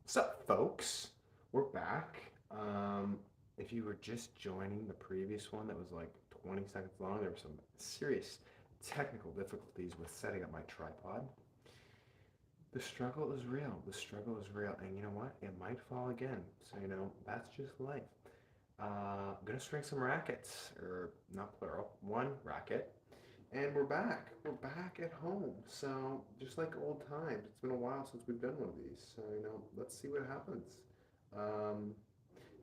What's up, folks? We're back. If you were just joining the previous one that was like 20 seconds long, there were some serious technical difficulties with setting up my tripod. The struggle is real. The struggle is real. And you know what? It might fall again. So, that's just life. I'm going to string some rackets, or not plural, one racket. And we're back. We're back at home. So, just like old times, it's been a while since we've done one of these. So, let's see what happens. Um,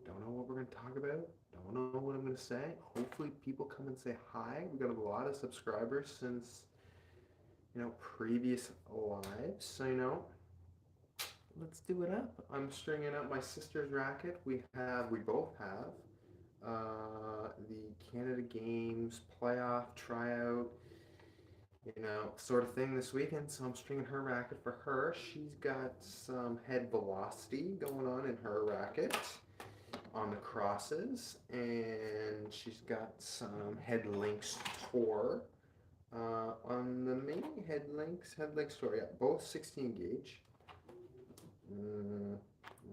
don't know what we're going to talk about. Don't know what I'm going to say. Hopefully, people come and say hi. We've got a lot of subscribers since, previous lives. So, let's do it up. I'm stringing up my sister's racket. We both have the Canada Games playoff tryout, sort of thing this weekend. So I'm stringing her racket for her. She's got some head velocity going on in her racket on the crosses, and she's got some head links tour on the mini head links tour. Yeah, both 16 gauge. Am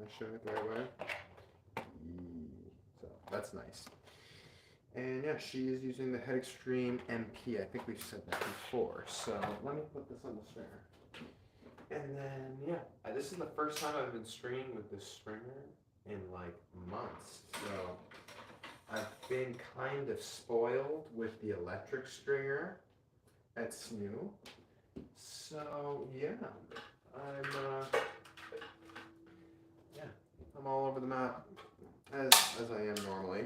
I showing it the right way? So that's nice. And yeah, she is using the Head Extreme MP. I think we've said that before. So let me put this on the stringer. And then, yeah, this is the first time I've been stringing with this stringer in like months. So I've been kind of spoiled with the electric stringer at SNU. So yeah, yeah, I'm all over the map as I am normally.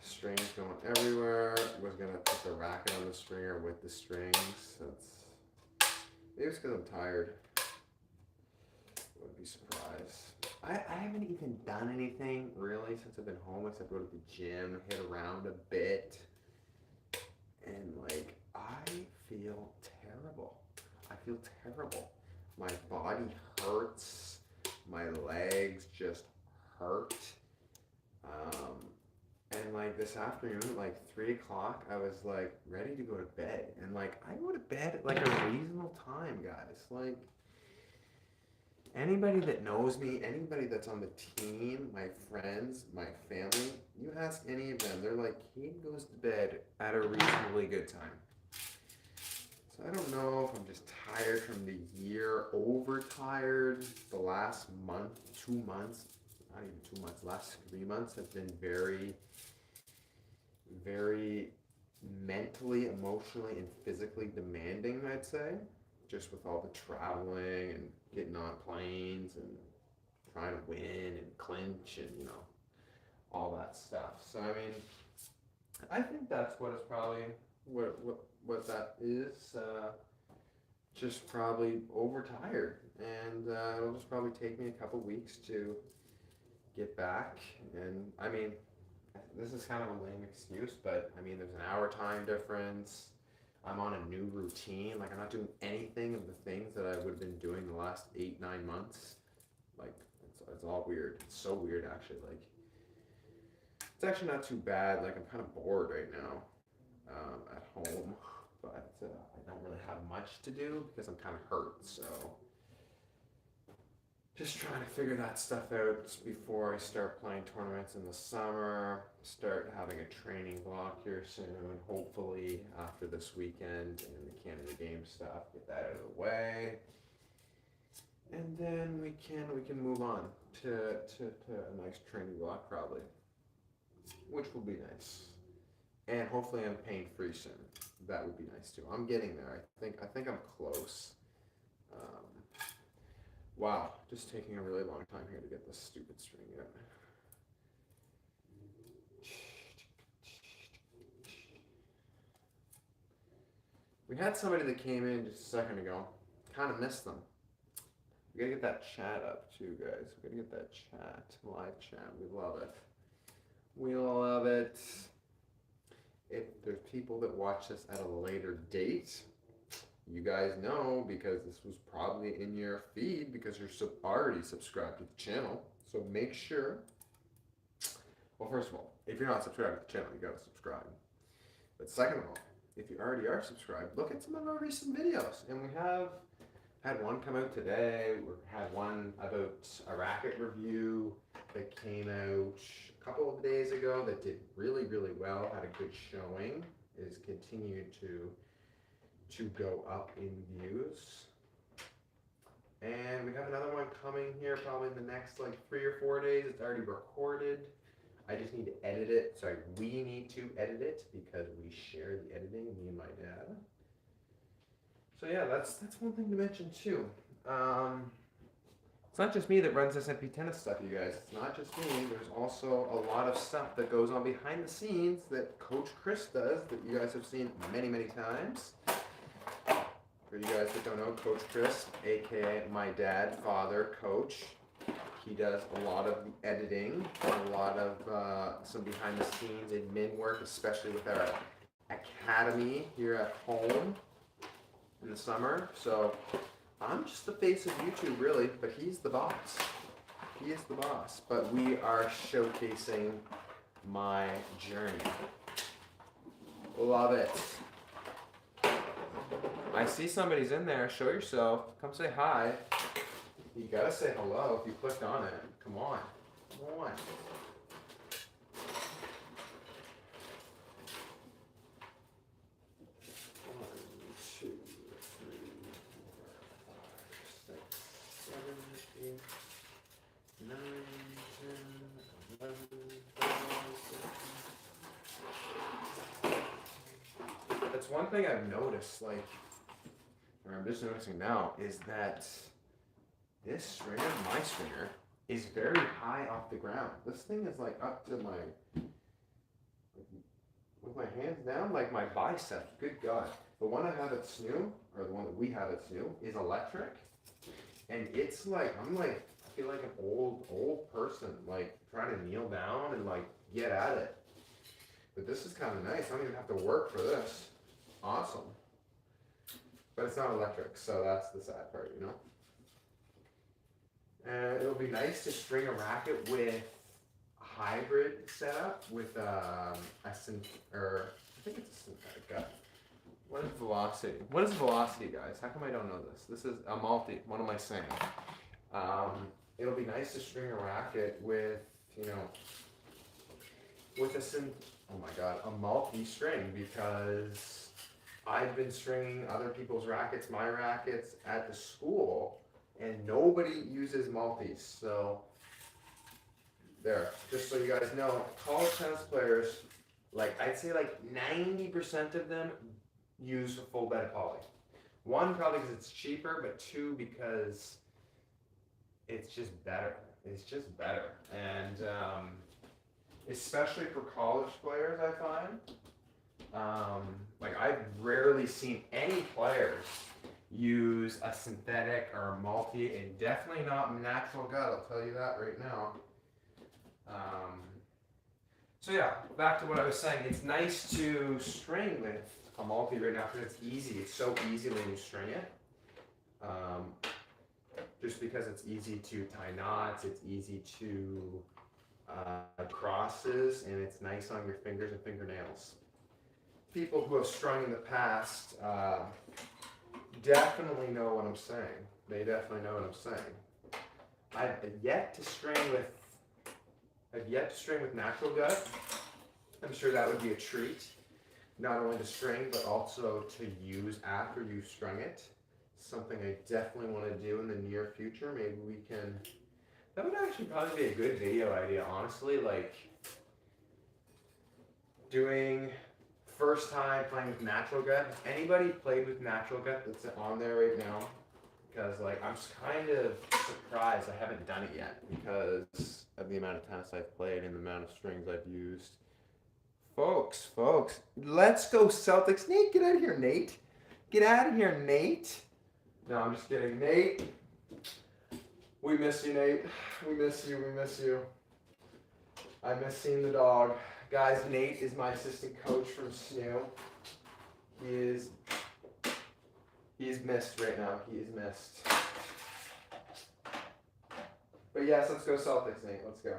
Strings going everywhere. Was gonna put the racket on the stringer with the strings. Maybe it's because I'm tired. Wouldn't be surprised. I haven't even done anything really since I've been home except go to the gym, hit around a bit, and like I feel terrible. I feel terrible. My body hurts. My legs just hurt. And like this afternoon, at like 3 o'clock, I was like ready to go to bed. And like I go to bed at like a reasonable time, guys. Like anybody that knows me, anybody that's on the team, my friends, my family, you ask any of them, they're like, he goes to bed at a reasonably good time. So I don't know if I'm just tired from the year, overtired. The last month, 2 months, not even 2 months, last 3 months have been very, very mentally, emotionally, and physically demanding, I'd say. Just with all the traveling and getting on planes and trying to win and clinch and, all that stuff. So, I mean, I think that's what it's probably, what that is. Just probably overtired. And it'll just probably take me a couple weeks to get back. And, I mean, this is kind of a lame excuse, but I mean, there's an hour time difference. I'm on a new routine. Like, I'm not doing anything of the things that I would have been doing the last 8, 9 months. Like, it's all weird. It's so weird, actually. Like, it's actually not too bad. Like, I'm kind of bored right now at home, but I don't really have much to do because I'm kind of hurt. So, just trying to figure that stuff out before I start playing tournaments in the summer, start having a training block here soon, hopefully after this weekend and the Canada Games stuff, get that out of the way. And then we can move on to a nice training block probably, which will be nice. And hopefully I'm pain free soon. That would be nice too. I'm getting there. I think I'm close. Wow, just taking a really long time here to get this stupid string out. We had somebody that came in just a second ago. Kind of missed them. We gotta get that chat up too, guys. We gotta get that chat, live chat. We love it. We love it. If there's people that watch this at a later date, you guys know because this was probably in your feed because you're already subscribed to the channel. So make sure. Well, first of all, if you're not subscribed to the channel, you gotta subscribe. But second of all, if you already are subscribed, look at some of our recent videos. And we have Had one come out today. We had one about a racket review that came out a couple of days ago that did really, really well. Had a good showing. Is continued to go up in views. And we have another one coming here probably in the next like 3 or 4 days. It's already recorded. I just need to edit it. Sorry, we need to edit it because we share the editing, me and my dad. So yeah, that's one thing to mention too. It's not just me that runs SMP tennis stuff, you guys. It's not just me. There's also a lot of stuff that goes on behind the scenes that Coach Chris does that you guys have seen many, many times. For you guys that don't know, Coach Chris, aka my dad, father, coach, he does a lot of editing, a lot of some behind the scenes admin work, especially with our academy here at home in the summer. So I'm just the face of YouTube, really, but he's the boss. He is the boss. But we are showcasing my journey. Love it. I see somebody's in there. Show yourself. Come say hi. You gotta say hello if you clicked on it. Come on. Come on. 9, 10, 11, 12. That's one thing I've noticed, like, or I'm just noticing now, is that this stringer, my stringer, is very high off the ground. This thing is like up to my, with my hands down, like my bicep. Good God. The one I have at SNU, or the one that we have at SNU, is electric. And it's like, I'm like, I feel like an old person, like trying to kneel down and like get at it. But this is kind of nice. I don't even have to work for this. Awesome. But it's not electric, so that's the sad part, you know? And it'll be nice to string a racket with a hybrid setup with I think it's a synthetic gut. What is velocity? What is velocity, guys? How come I don't know this? This is a multi. What am I saying? It'll be nice to string a racket with, you know, with a multi-string, because I've been stringing other people's rackets, my rackets at the school, and nobody uses multis. So there, just so you guys know, college tennis players, like I'd say like 90% of them use a full bed of poly. One, probably because it's cheaper, but two, because it's just better. It's just better. And especially for college players, I find. Like I've rarely seen any players use a synthetic or a multi, and definitely not natural gut, I'll tell you that right now. So yeah, back to what I was saying. It's nice to string with a multi right now because it's easy. It's so easy when you string it. Just because it's easy to tie knots, it's easy to crosses, and it's nice on your fingers and fingernails. People who have strung in the past definitely know what I'm saying. They definitely know what I'm saying. I've yet to string with natural gut. I'm sure that would be a treat, not only to string but also to use after you've strung it. Something I definitely want to do in the near future. Maybe we can. That would actually probably be a good video idea, honestly. Like doing first time playing with natural gut. If anybody played with natural gut that's on there right now, because like I'm just kind of surprised I haven't done it yet because of the amount of tennis I've played and the amount of strings I've used. Folks, let's go Celtics. Nate, get out of here, Nate. Get out of here, Nate. No, I'm just kidding. Nate, we miss you, Nate. We miss you. I miss seeing the dog. Guys, Nate is my assistant coach from SNU. He's missed right now. He is missed. But yes, let's go Celtics, Nate. Let's go.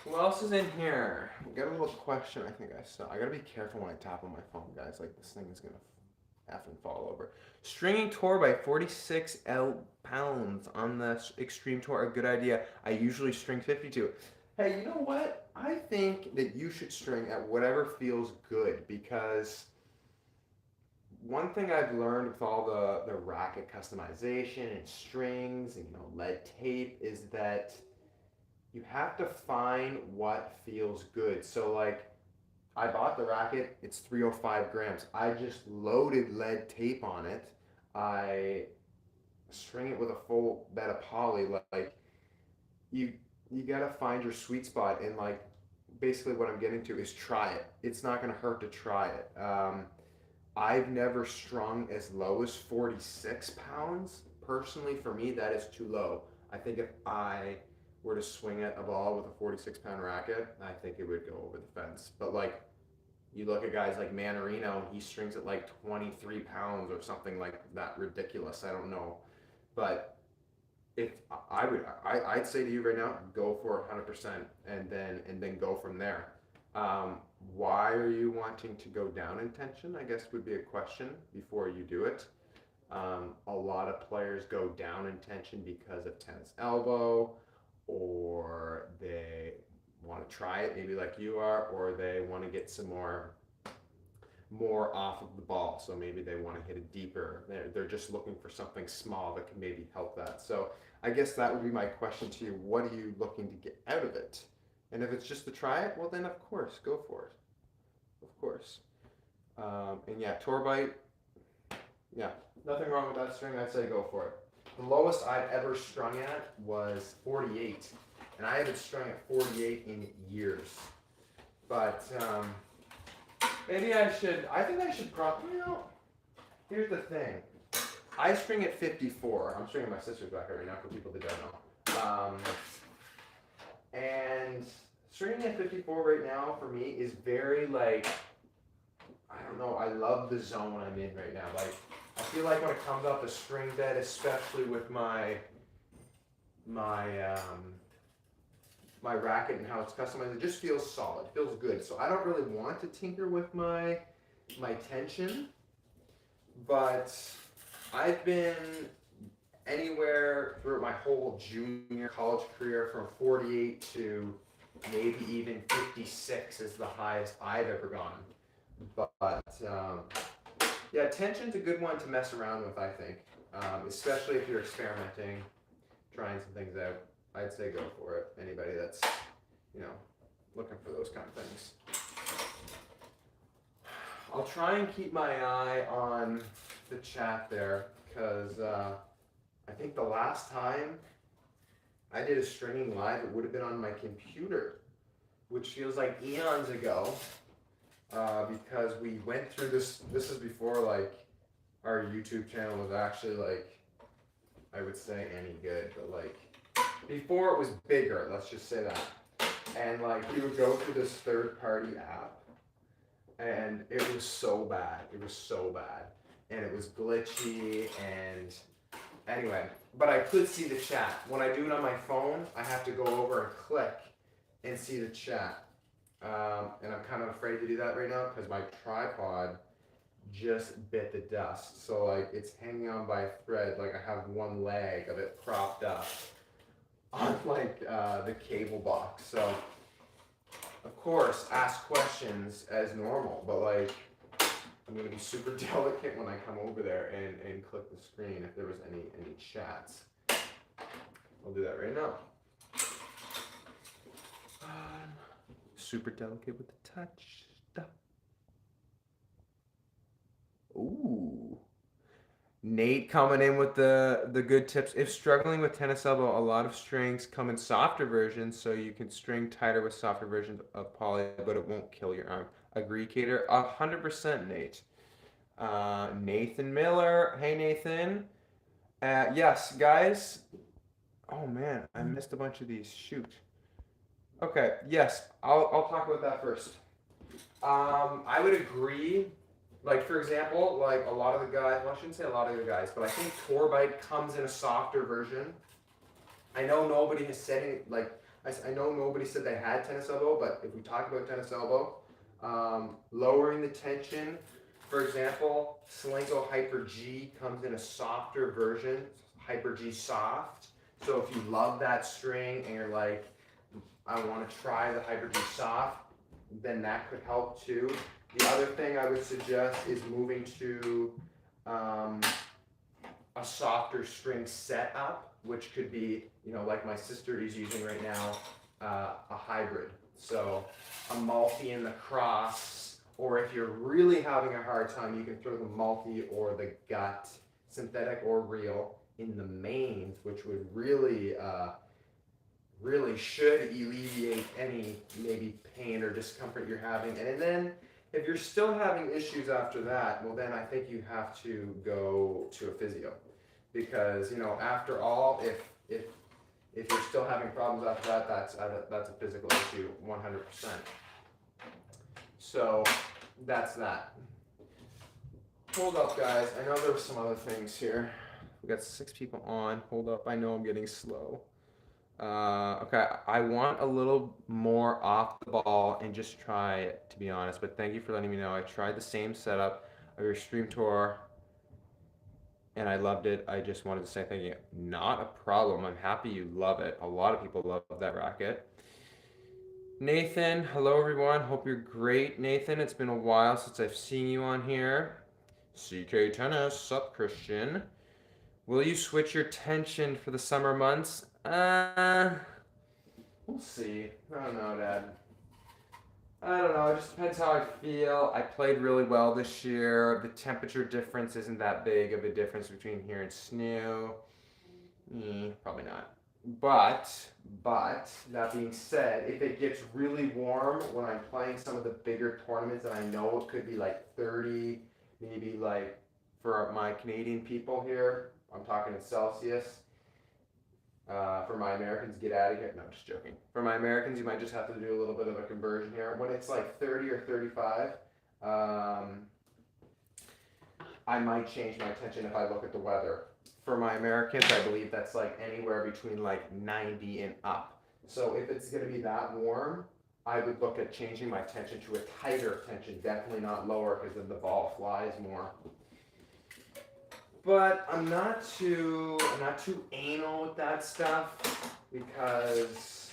Who else is in here? We got a little question I think I saw. I gotta be careful when I tap on my phone, guys. Like this thing is gonna effing fall over. Stringing tour by 46 pounds on the extreme tour, a good idea. I usually string 52. Hey, you know what? I think that you should string at whatever feels good, because one thing I've learned with all the racket customization and strings and lead tape is that you have to find what feels good. So like I bought the racket, it's 305 grams. I just loaded lead tape on it. I string it with a full bed of poly. Like you you gotta find your sweet spot, and like basically what I'm getting to is try it. It's not gonna hurt to try it. I've never strung as low as 46 pounds. Personally, for me, that is too low. I think if I were to swing at a ball with a 46-pound racket, I think it would go over the fence. But like, you look at guys like Manarino, he strings at like 23 pounds or something like that ridiculous. I don't know. But if I'd say to you right now, go for 100%, and then go from there. Um, why are you wanting to go down in tension? I guess would be a question before you do it. A lot of players go down in tension because of tennis elbow, or they want to try it, maybe like you are, or they want to get some more off of the ball. So maybe they want to hit it deeper. They're just looking for something small that can maybe help that. So I guess that would be my question to you. What are you looking to get out of it? And if it's just to try it, well then of course, go for it. Of course. And yeah, tour bite, yeah, nothing wrong with that string. I'd say go for it. The lowest I've ever strung at was 48. And I haven't strung at 48 in years. But maybe I think I should probably, here's the thing. I string at 54. I'm stringing my sister's back right now for people that don't know. And stringing at 54 right now for me is very like, I don't know, I love the zone I'm in right now. Like, I feel like when it comes off the string bed, especially with my racket and how it's customized, it just feels solid, feels good. So I don't really want to tinker with my tension, but I've been anywhere throughout my whole junior college career from 48 to maybe even 56 is the highest I've ever gone. But yeah, tension's a good one to mess around with, I think, especially if you're experimenting, trying some things out. I'd say go for it. Anybody that's, looking for those kind of things. I'll try and keep my eye on the chat there, because I think the last time I did a stringing live, it would have been on my computer, which feels like eons ago, because we went through this. This is before like our YouTube channel was actually like, I would say any good, but like before it was bigger, let's just say that. And like we would go through this third-party app, and it was so bad. It was so bad, and it was glitchy. And anyway, but I could see the chat. When I do it on my phone, I have to go over and click and see the chat. And I'm kind of afraid to do that right now because my tripod just bit the dust. So like it's hanging on by a thread. Like I have one leg of it propped up on like the cable box. So of course ask questions as normal, but like I'm gonna be super delicate when I come over there and click the screen if there was any chats. I'll do that right now. Super delicate with the touch stuff. Ooh. Nate coming in with the good tips. If struggling with tennis elbow, a lot of strings come in softer versions, so you can string tighter with softer versions of poly, but it won't kill your arm. Agree, Cater? 100%, Nate. Nathan Miller. Hey, Nathan. Yes, guys. Oh, man, I missed a bunch of these. Shoot. Okay, yes, I'll talk about that first. I would agree. Like, for example, like a lot of the guys, well, I shouldn't say a lot of the guys, but I think Tour Bite comes in a softer version. I know nobody has said it, like, I know nobody said they had tennis elbow, but if we talk about tennis elbow, lowering the tension For example, Slinko Hyper G comes in a softer version, Hyper G Soft. So if you love that string and you're like, I want to try the Hyper G Soft, then that could help too. The other thing I would suggest is moving to a softer string setup, which could be, like my sister is using right now, a hybrid. So a multi in the cross, or if you're really having a hard time, you can throw the multi or the gut, synthetic or real, in the mains, which would really should alleviate any maybe pain or discomfort you're having. And then if you're still having issues after that, well then I think you have to go to a physio, because after all, if you're still having problems after that, that's a physical issue 100%. So that's that. Hold up, guys. I know there were some other things here. We got 6 people on. Hold up. I know I'm getting slow. Okay, I want a little more off the ball and just try it, to be honest, but thank you for letting me know. I tried the same setup of your stream tour and I loved it. I just wanted to say thank you. Not a problem. I'm happy you love it. A lot of people love that racket. Nathan, hello everyone. Hope you're great. Nathan, it's been a while since I've seen you on here. CK Tennis, sup Christian. Will you switch your tension for the summer months? We'll see. I don't know, Dad. I don't know. It just depends how I feel. I played really well this year. The temperature difference isn't that big of a difference between here and SNU. Probably not. But that being said, if it gets really warm when I'm playing some of the bigger tournaments, and I know it could be like 30, maybe like for my Canadian people here, I'm talking in Celsius. For my Americans, get out of here. No, I'm just joking. For my Americans, you might just have to do a little bit of a conversion here. When it's like 30 or 35, I might change my tension if I look at the weather. For my Americans, I believe that's like anywhere between like 90 and up. So if it's going to be that warm, I would look at changing my tension to a tighter tension, definitely not lower, because then the ball flies more. But I'm not too anal with that stuff, because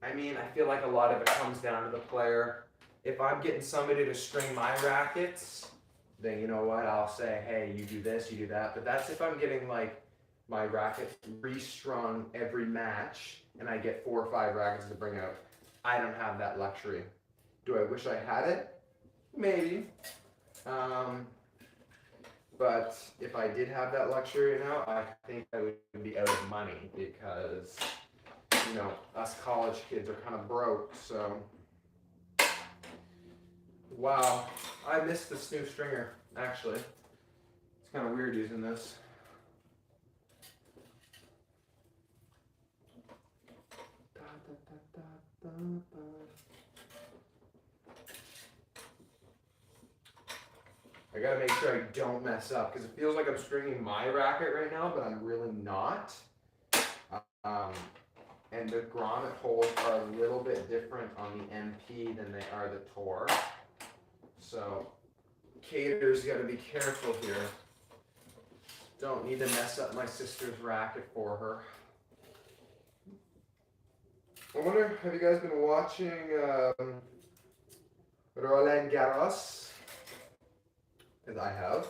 I feel like a lot of it comes down to the player. If I'm getting somebody to string my rackets, then you know what, I'll say, hey, you do this, you do that. But that's if I'm getting like my racket restrung every match and I get 4 or 5 rackets to bring out. I don't have that luxury. Do I wish I had it? Maybe. But if I did have that luxury now, I think I would be out of money, because, us college kids are kind of broke, so. Wow, I missed this new stringer, actually. It's kind of weird using this. I gotta make sure I don't mess up, because it feels like I'm stringing my racket right now, but I'm really not. And the grommet holes are a little bit different on the MP than they are the Tour. So, Cater's gotta be careful here. Don't need to mess up my sister's racket for her. I wonder, have you guys been watching Roland Garros? Because I have,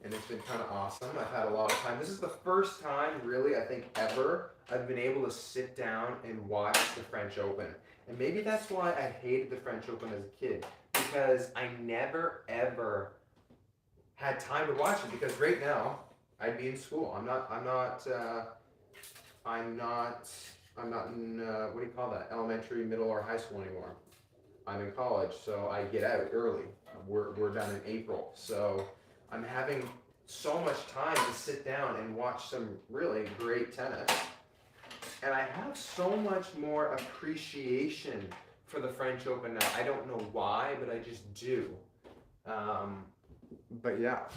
and it's been kind of awesome. I've had a lot of time. This is the first time, really, I think ever, I've been able to sit down and watch the French Open. And maybe that's why I hated the French Open as a kid, because I never, ever had time to watch it, because right now, I'd be in school. I'm not in, what do you call that, elementary, middle, or high school anymore. I'm in college, so I get out early. We're done in April, so I'm having so much time to sit down and watch some really great tennis. And I have so much more appreciation for the French Open now. I don't know why, but I just do. But yeah.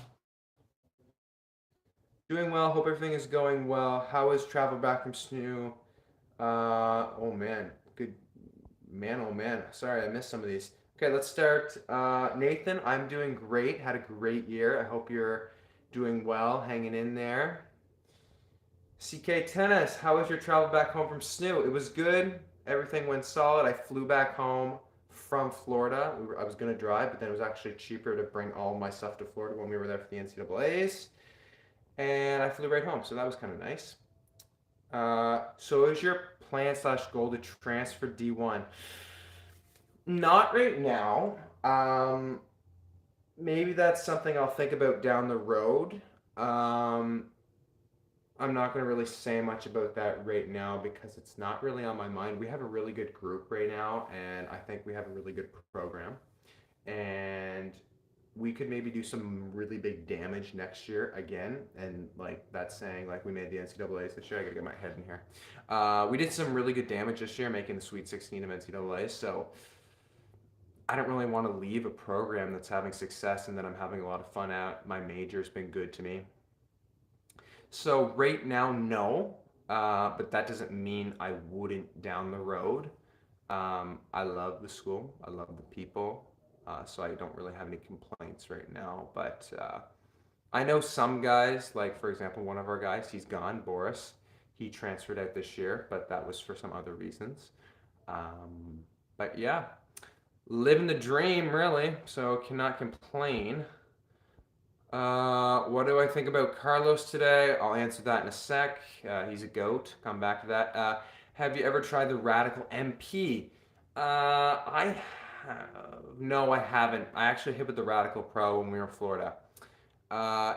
Doing well, hope everything is going well. How is travel back from SNU? Oh man, good man, oh man. Sorry, I missed some of these. Okay, let's start. Nathan, I'm doing great. Had a great year. I hope you're doing well, hanging in there. CK Tennis, how was your travel back home from SNU? It was good. Everything went solid. I flew back home from Florida. I was going to drive, but then it was actually cheaper to bring all my stuff to Florida when we were there for the NCAAs. And I flew right home, so that was kind of nice. So is your plan slash goal to transfer D1? Not right now. Maybe that's something I'll think about down the road. Um, I'm not going to really say much about that right now because it's not really on my mind. We have a really good group right now, and I think we have a really good program. And we could maybe do some really big damage next year again. And like that's saying, like we made the NCAAs this year. I gotta get my head in here. We did some really good damage this year, making the Sweet 16 of NCAAs. So I don't really want to leave a program that's having success and that I'm having a lot of fun at. My major's been good to me. So right now, no, but that doesn't mean I wouldn't down the road. I love the school. I love the people. So I don't really have any complaints right now. But I know some guys, like for example, one of our guys, he's gone, Boris. He transferred out this year, but that was for some other reasons. But yeah, living the dream, really. So cannot complain. What do I think about Carlos today? I'll answer that in a sec. He's a goat. Come back to that. Have you ever tried the Radical MP? I have. No, I haven't. I actually hit with the Radical Pro when we were in Florida. Uh,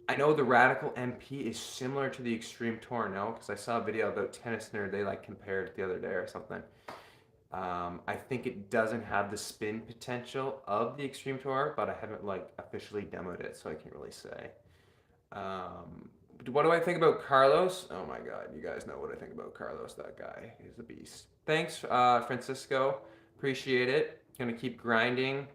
I know the Radical MP is similar to the Extreme Tour, no? Because I saw a video about Tennis Nerd. They like compared it the other day or something. I think it doesn't have the spin potential of the Extreme Tour, but I haven't like officially demoed it, so I can't really say. What do I think about Carlos? Oh my God, you guys know what I think about Carlos. That guy is a beast. Thanks, Francisco. Appreciate it. Gonna keep grinding.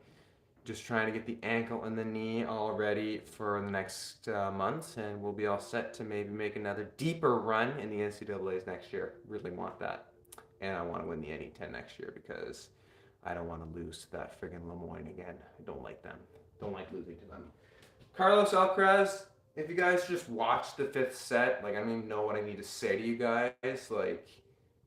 Just trying to get the ankle and the knee all ready for the next months, and we'll be all set to maybe make another deeper run in the NCAAs next year. Really want that. And I want to win the NE10 next year because I don't want to lose to that friggin' Lemoyne again. I don't like them. Don't like losing to them. Carlos Alcaraz, if you guys just watch the fifth set, like I don't even know what I need to say to you guys. Like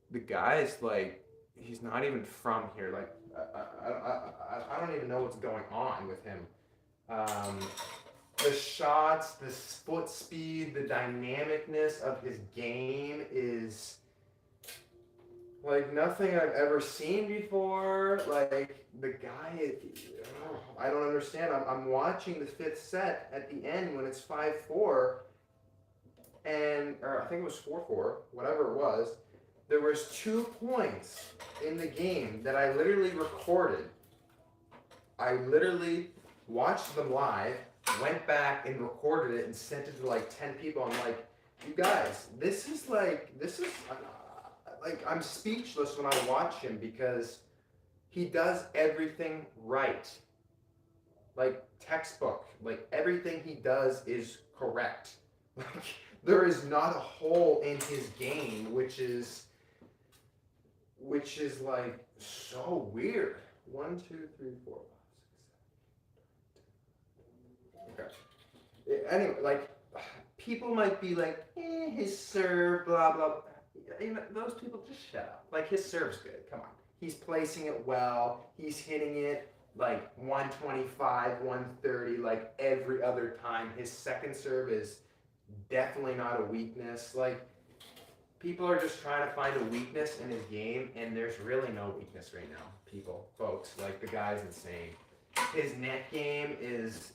the guy's like he's not even from here. Like I don't even know what's going on with him. The shots, the foot speed, the dynamicness of his game is like nothing I've ever seen before. Like the guy, I don't understand. I'm watching the fifth set at the end when it's 5-4, and or I think it was 4-4, whatever it was. There was 2 points in the game that I literally recorded. I literally watched them live, went back and recorded it and sent it to like 10 people. I'm like, you guys, this is like I'm speechless when I watch him because he does everything right. Like textbook. Like everything he does is correct. Like there is not a hole in his game, which is like so weird. 1, 2, 3, 4, 5, 6, 7. Okay. Anyway, like people might be like, his serve, blah blah. You know, those people just shut up. Like his serve's good. Come on, he's placing it well. He's hitting it like 125, 130, like every other time. His second serve is definitely not a weakness. Like people are just trying to find a weakness in his game, and there's really no weakness right now. People, folks, like the guy's insane. His net game is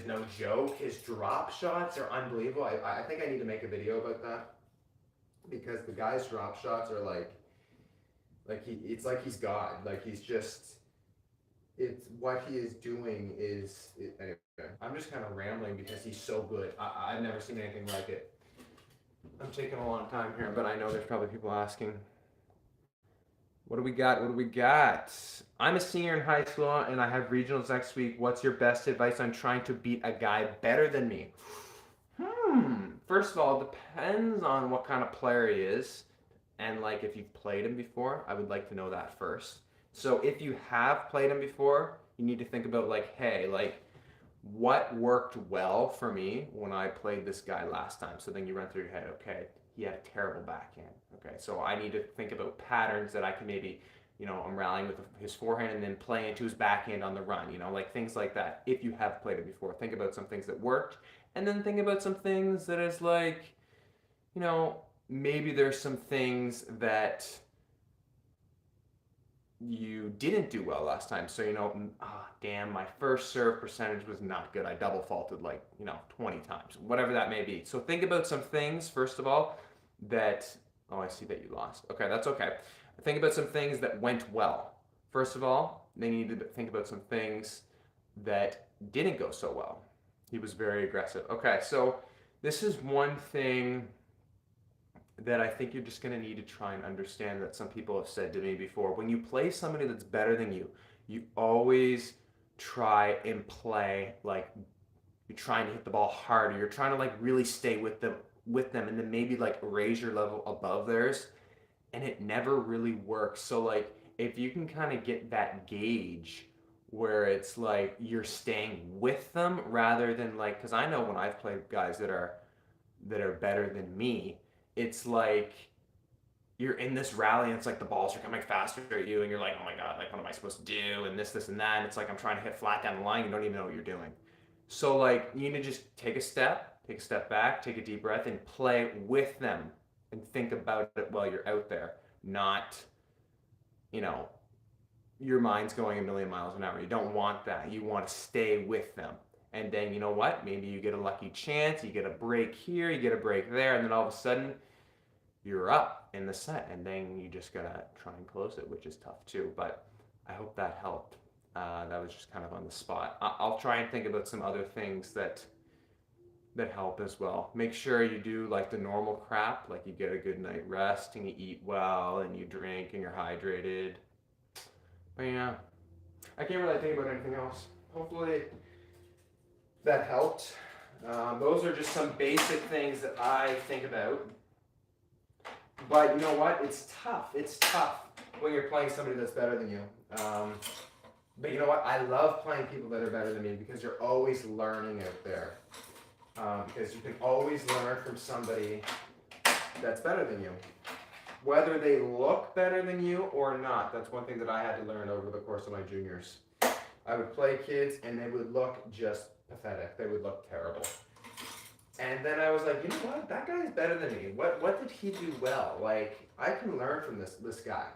no joke. His drop shots are unbelievable. I think I need to make a video about that. Because the guy's drop shots are like it's like he's God. Like he's just, it's what he is doing is, anyway, I'm just kind of rambling because he's so good. I've never seen anything like it. I'm taking a long time here, but I know there's probably people asking. What do we got? What do we got? I'm a senior in high school and I have regionals next week. What's your best advice on trying to beat a guy better than me? First of all, it depends on what kind of player he is. And like if you've played him before, I would like to know that first. So if you have played him before, you need to think about like, hey, like what worked well for me when I played this guy last time. So then you run through your head, okay, he had a terrible backhand. Okay, so I need to think about patterns that I can maybe, I'm rallying with his forehand and then play into his backhand on the run, like things like that. If you have played it before, think about some things that worked and then think about some things that is like, maybe there's some things that you didn't do well last time. So, damn, my first serve percentage was not good. I double faulted like, 20 times, whatever that may be. So think about some things, first of all, that, oh, I see that you lost. Okay, that's okay. Think about some things that went well. First of all, then you need to think about some things that didn't go so well. He was very aggressive. Okay, so this is one thing that I think you're just going to need to try and understand that some people have said to me before. When you play somebody that's better than you, you always try and play like you're trying to hit the ball harder. You're trying to like really stay with them and then maybe like raise your level above theirs, and it never really works. So like if you can kind of get that gauge where it's like you're staying with them rather than like, because I know when I've played guys that are better than me, it's like you're in this rally and it's like the balls are coming faster at you and you're like, oh my god, like what am I supposed to do, and this and that, and it's like I'm trying to hit flat down the line, you don't even know what you're doing. So like you need to just take a step back, take a deep breath and play with them and think about it while you're out there, not your mind's going a million miles an hour. You don't want that. You want to stay with them. And then you know what? Maybe you get a lucky chance, you get a break here, you get a break there, and then all of a sudden you're up in the set, and then you just gotta try and close it, which is tough too. But I hope that helped. That was just kind of on the spot. I'll try and think about some other things that help as well. Make sure you do like the normal crap, like you get a good night rest and you eat well and you drink and you're hydrated. But yeah, I can't really think about anything else. Hopefully that helped. Those are just some basic things that I think about. But you know what? It's tough. It's tough when you're playing somebody that's better than you. But you know what? I love playing people that are better than me because you're always learning out there. Because you can always learn from somebody that's better than you. Whether they look better than you or not, that's one thing that I had to learn over the course of my juniors. I would play kids and they would look just pathetic. They would look terrible. And then I was like, you know what? That guy's better than me. What did he do well? Like, I can learn from this guy,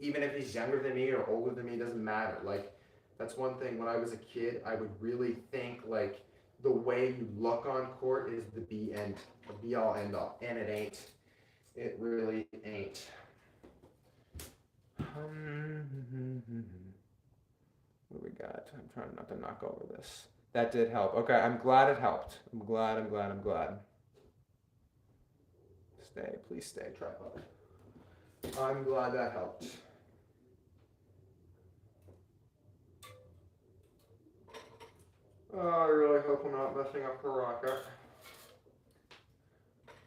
Even if he's younger than me or older than me, it doesn't matter. Like, that's one thing. When I was a kid, I would really think, like, the way you look on court is the be all end all. And it ain't. It really ain't. What we got? I'm trying not to knock over this. That did help. Okay, I'm glad it helped. I'm glad. Stay, please stay, tripod. I'm glad that helped. Oh, I really hope I'm not messing up the rocket.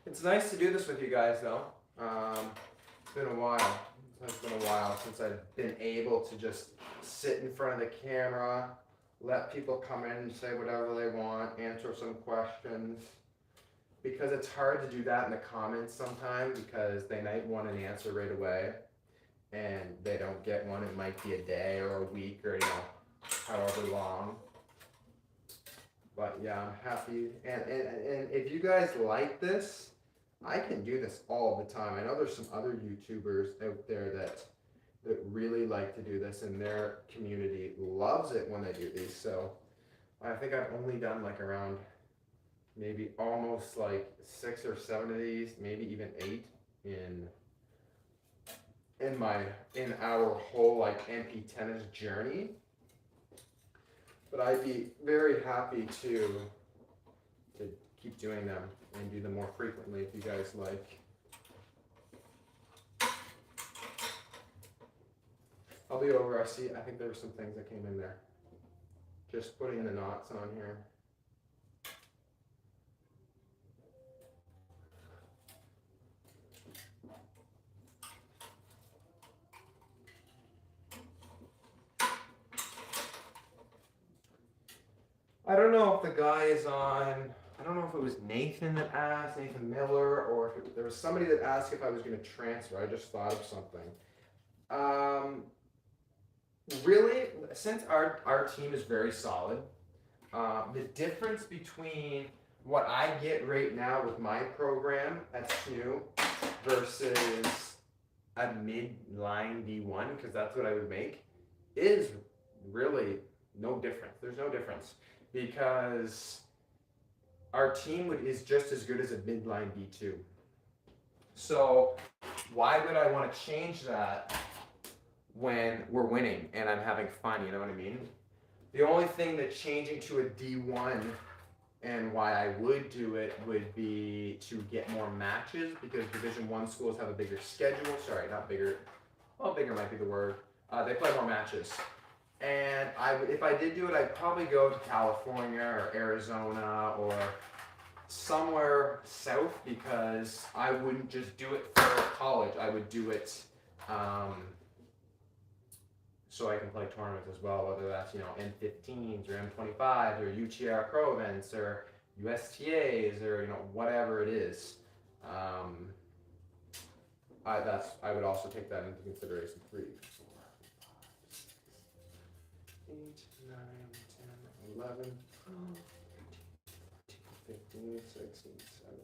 It's nice to do this with you guys, though. It's been a while. It's been a while since I've been able to just sit in front of the camera, let people come in and say whatever they want, answer some questions. Because it's hard to do that in the comments sometimes because they might want an answer right away and they don't get one. It might be a day or a week or, however long. But yeah, I'm happy. And if you guys like this, I can do this all the time. I know there's some other YouTubers out there that really like to do this, and their community loves it when they do these. So I think I've only done like around maybe almost like 6 or 7 of these, maybe even 8 in our whole like MP tennis journey. But I'd be very happy to keep doing them and do them more frequently if you guys like. I'll be over. I think there were some things that came in there. Just putting the knots on here. I don't know if the guy is on. I don't know if it was Nathan that asked, Nathan Miller, or if there was somebody that asked if I was going to transfer. I just thought of something. Um, really, since our team is very solid, the difference between what I get right now with my program at SNU versus a midline D1, because that's what I would make, is really no difference. There's no difference because our team is just as good as a midline D2. So why would I want to change that when we're winning and I'm having fun? You know what I mean? The only thing that changing to a D1 and why I would do it would be to get more matches because Division One schools have a bigger schedule. Sorry, not bigger. Well, bigger might be the word. They play more matches. And if I did do it, I'd probably go to California or Arizona or somewhere south because I wouldn't just do it for college. I would do it so I can play tournaments as well, whether that's M15s or M25s or UTR Pro events or USTAs or whatever it is. I would also take that into consideration. 3, 4, 5, 6, 8, 9, 10, 11, 12, 13, 15, 16,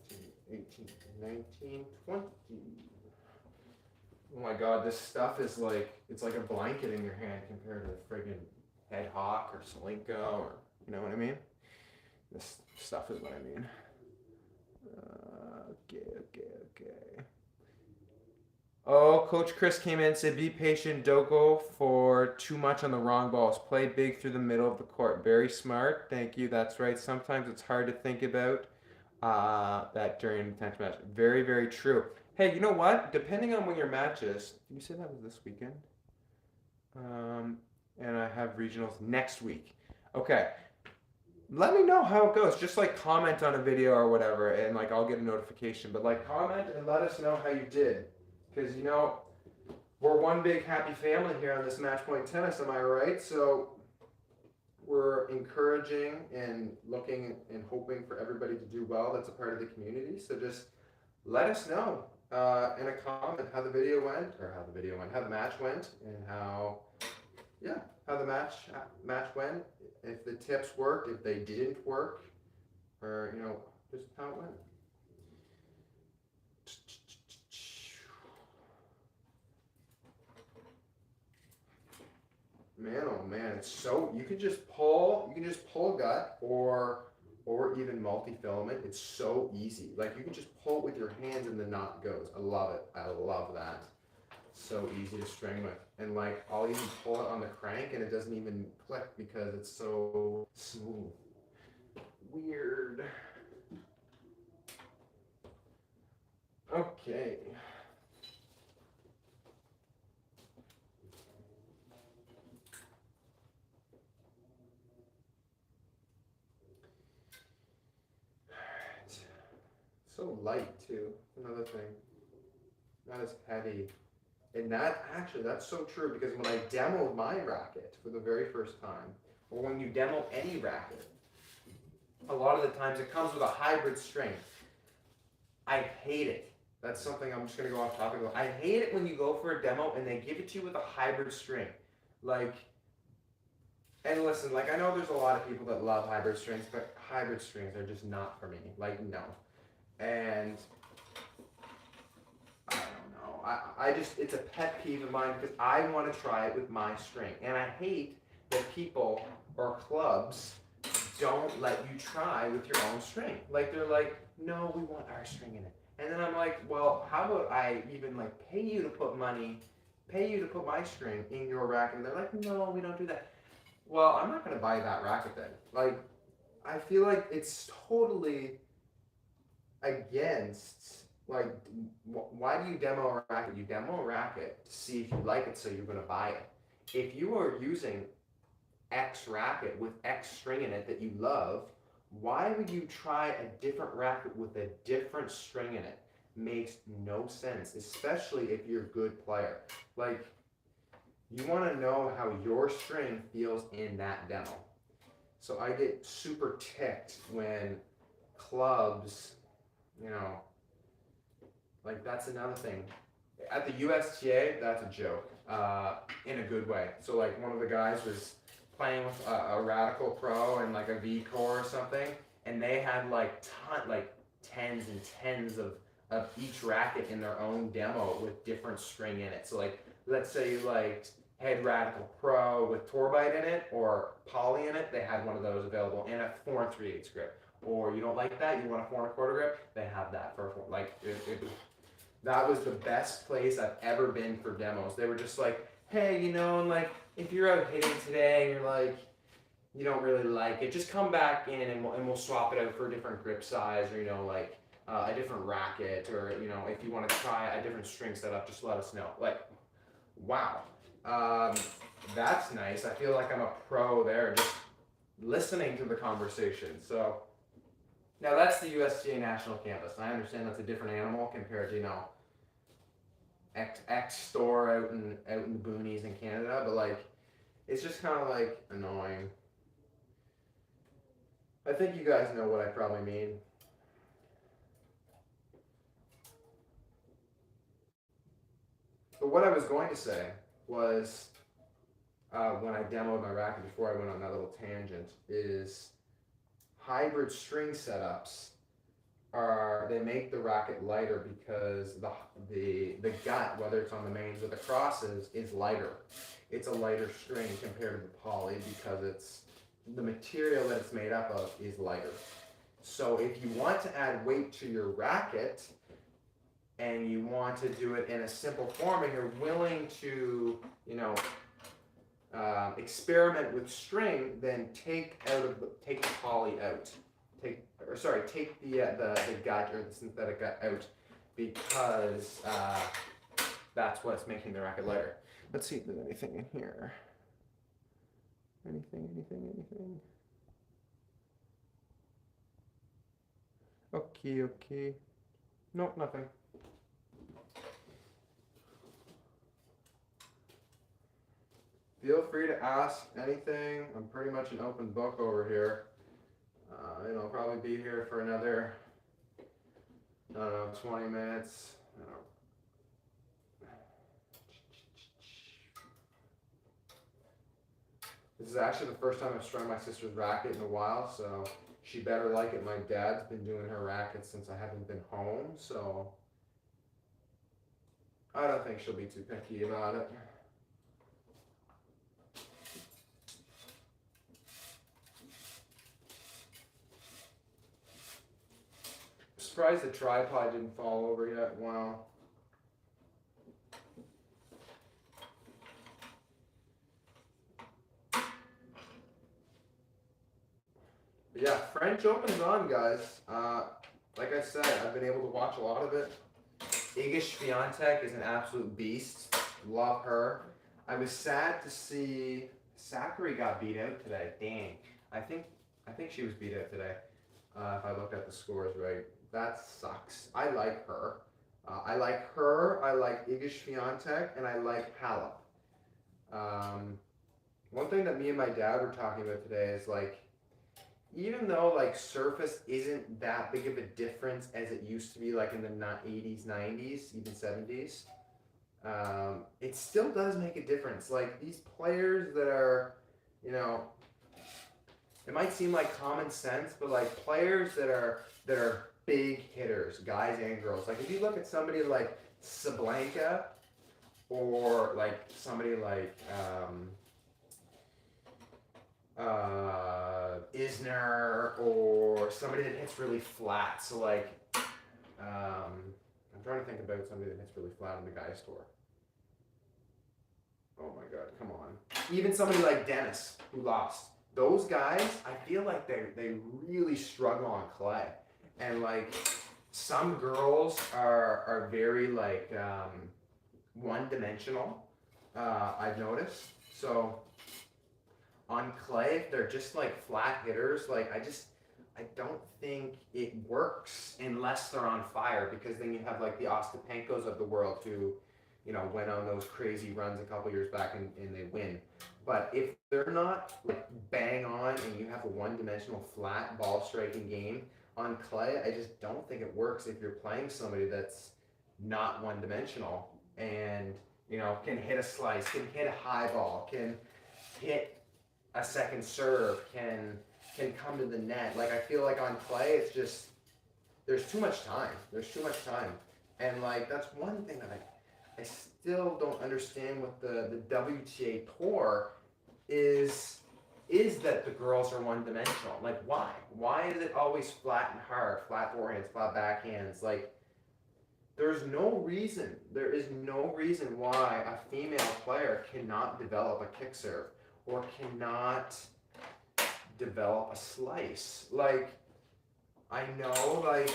17, 18, 19, 20. Oh my god, this stuff is it's like a blanket in your hand compared to the friggin' Head Hawk or Solinko or, you know what I mean? This stuff is what I mean. Okay. Oh, Coach Chris came in and said, be patient, don't go for too much on the wrong balls. Play big through the middle of the court. Very smart. Thank you. That's right. Sometimes it's hard to think about that during an intense match. Very, very true. Hey, you know what? Depending on when your match is, did you say that was this weekend? And I have regionals next week. Okay. Let me know how it goes. Just comment on a video or whatever, and I'll get a notification. But comment and let us know how you did, because we're one big happy family here on this Match Point Tennis. Am I right? So we're encouraging and looking and hoping for everybody to do well. That's a part of the community. So just let us know in a comment how the match went, and how the match went. If the tips worked, if they didn't work, or just how it went. Man, oh man, it's so you can just pull gut or even multi-filament. It's so easy. You can just pull it with your hands and the knot goes. I love it. I love that. So easy to string with, and I'll even pull it on the crank and it doesn't even click because it's so smooth. Weird. Okay. So light too. Another thing. Not as heavy. And that's so true, because when I demoed my racket for the very first time, or when you demo any racket, a lot of the times it comes with a hybrid string. I hate it. That's something I'm just going to go off topic about. I hate it when you go for a demo and they give it to you with a hybrid string. And listen, I know there's a lot of people that love hybrid strings, but hybrid strings are just not for me. No. And I don't know. I just, it's a pet peeve of mine because I want to try it with my string. And I hate that people or clubs don't let you try with your own string. They're like, no, we want our string in it. And then I'm like, well, how about I even pay you to put my string in your racket? And they're like, no, we don't do that. Well, I'm not going to buy that racket then. I feel like it's totally against, why do you demo a racket? You demo a racket to see if you like it, so you're going to buy it. If you are using X racket with X string in it that you love, why would you try a different racket with a different string in it? Makes no sense, especially if you're a good player. You want to know how your string feels in that demo. So I get super ticked when clubs, you know, like that's another thing. At the USTA, that's a joke, in a good way. So like one of the guys was playing with a Radical Pro and like a V Core or something, and they had like tens and tens of each racket in their own demo with different string in it. So like let's say you liked Head Radical Pro with Torbite in it or Poly in it, they had one of those available in a 4 3/8 grip. Or you don't like that, you want a 4 1/4 grip, they have that for that was the best place I've ever been for demos. They were just like, hey, you know, and like if you're out hitting today and you're like, you don't really like it, just come back in and we'll swap it out for a different grip size or, you know, like a different racket or, you know, if you want to try a different string setup, just let us know. Like, wow. That's nice. I feel like I'm a pro there just listening to the conversation. So now that's the USGA National Campus. I understand that's a different animal compared to, you know, X store out in the boonies in Canada, but like it's just kind of like annoying. I think you guys know what I probably mean. But what I was going to say was when I demoed my racket before I went on that little tangent is hybrid string setups they make the racket lighter because the gut, whether it's on the mains or the crosses, is lighter. It's a lighter string compared to the poly because it's the material that it's made up of is lighter. So if you want to add weight to your racket and you want to do it in a simple form and you're willing to, you know, experiment with string, then take the poly out. Take the gut or the synthetic gut out because that's what's making the racket lighter. Let's see if there's anything in here. Anything. Okay. Nope, nothing. Feel free to ask anything. I'm pretty much an open book over here. I'll probably be here for another, I don't know, 20 minutes. This is actually the first time I've strung my sister's racket in a while, so she better like it. My dad's been doing her racket since I haven't been home, so I don't think she'll be too picky about it. Surprised the tripod didn't fall over yet. Wow. But yeah, French Open's on, guys. Like I said, I've been able to watch a lot of it. Iga Swiatek is an absolute beast. Love her. I was sad to see Sakkari got beat out today. Dang. I think she was beat out today. If I look at the scores right. That sucks. I like her. I like Iga Swiatek, and I like Halep. One thing that me and my dad were talking about today is like, even though like surface isn't that big of a difference as it used to be like in the 80s, 90s, even 70s, it still does make a difference. Like these players that are, you know, it might seem like common sense, but like players that are big hitters, guys and girls. Like if you look at somebody like Sablanka or like somebody like Isner or somebody that hits really flat. So like I'm trying to think about somebody that hits really flat on the guys tour. Oh my god, come on. Even somebody like Dennis who lost. Those guys, I feel like they really struggle on clay. And like some girls are very like one-dimensional, I've noticed. So on clay, if they're just like flat hitters, like I don't think it works unless they're on fire, because then you have like the Ostapenkos of the world who, you know, went on those crazy runs a couple years back and they win. But if they're not like bang on and you have a one-dimensional flat ball striking game on clay, I just don't think it works if you're playing somebody that's not one-dimensional and can hit a slice, can hit a high ball, can hit a second serve, can come to the net. Like I feel like on clay, it's just there's too much time. There's too much time, and like that's one thing that I still don't understand with the WTA tour is that the girls are one dimensional. Like why? Why is it always flat and hard, flat forehands, flat backhands? Like there is no reason why a female player cannot develop a kick serve or cannot develop a slice. Like I know like